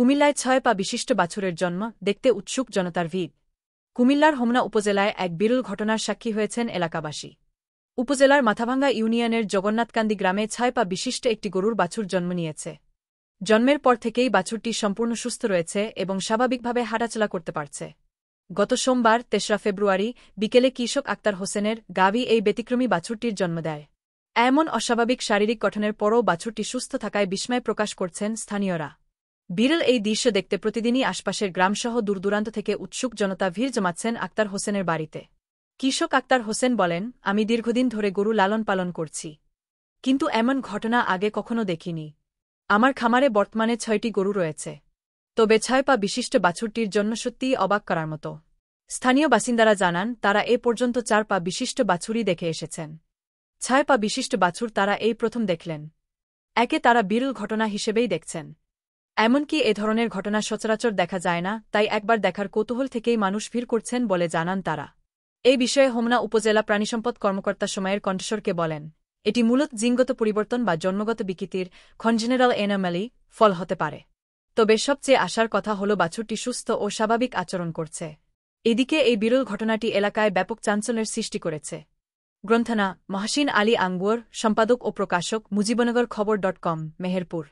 কুমিল্লায় ৬ পা বিশিষ্ট বাছুরের জন্ম দেখতে উৎসুক জনতার ভিড়। কুমিল্লার হোমনা উপজেলায় এক বিরল ঘটনার সাক্ষী হয়েছেন এলাকাবাসী। উপজেলার মাথাভাঙ্গা ইউনিয়নের জগন্নাথকান্দি গ্রামে ৬ পা বিশিষ্ট একটি গরুর বাছুর জন্ম নিয়েছে। জন্মের পর থেকেই বাছুরটি সম্পূর্ণ সুস্থ রয়েছে এবং স্বাভাবিকভাবে হাঁটাচলা করতে পারছে। গত সোমবার ৩রা ফেব্রুয়ারি বিকেলে কৃষক আক্তার হোসেনের গাভী এই ব্যতিক্রমী বাছুরটির জন্ম দেয়। এমন অস্বাভাবিক শারীরিক গঠনের পরও বাছুরটি সুস্থ থাকায় বিস্ময় প্রকাশ করছেন স্থানীয়রা। বিরল এই দৃশ্য দেখতে প্রতিদিনই আশপাশের গ্রামসহ দূরদূরান্ত থেকে উৎসুক জনতা ভিড় জমাচ্ছেন আক্তার হোসেনের বাড়িতে। কৃষক আক্তার হোসেন বলেন, আমি দীর্ঘদিন ধরে গরু লালন পালন করছি, কিন্তু এমন ঘটনা আগে কখনো দেখিনি। আমার খামারে বর্তমানে ৬টি গরু রয়েছে, তবে ৬ পা বিশিষ্ট বাছুরটির জন্য সত্যিই অবাক করার মতো। স্থানীয় বাসিন্দারা জানান, তারা এ পর্যন্ত ৪ পা বিশিষ্ট বাছুরই দেখে এসেছেন। ৬ পা বিশিষ্ট বাছুর তারা এই প্রথম দেখলেন। একে তারা বিরল ঘটনা হিসেবেই দেখছেন। এমনকি এ ধরনের ঘটনা সচরাচর দেখা যায় না, তাই একবার দেখার কৌতূহল থেকেই মানুষ ভিড় করছেন বলে জানান তারা। এই বিষয়ে হোমনা উপজেলা প্রাণিসম্পদ কর্মকর্তা সময়ের কণ্ঠস্বরকে বলেন, এটি মূলত জিনগত পরিবর্তন বা জন্মগত বিকৃতির কনজেনারাল অ্যানোমালি ফল হতে পারে। তবে সবচেয়ে আশার কথা হল বাছুরটি সুস্থ ও স্বাভাবিক আচরণ করছে। এদিকে এই বিরল ঘটনাটি এলাকায় ব্যাপক চাঞ্চল্যের সৃষ্টি করেছে। গ্রন্থনা মহসিন আলী আঙ্গুর, সম্পাদক ও প্রকাশক, মুজিবনগর খবর.com, মেহেরপুর।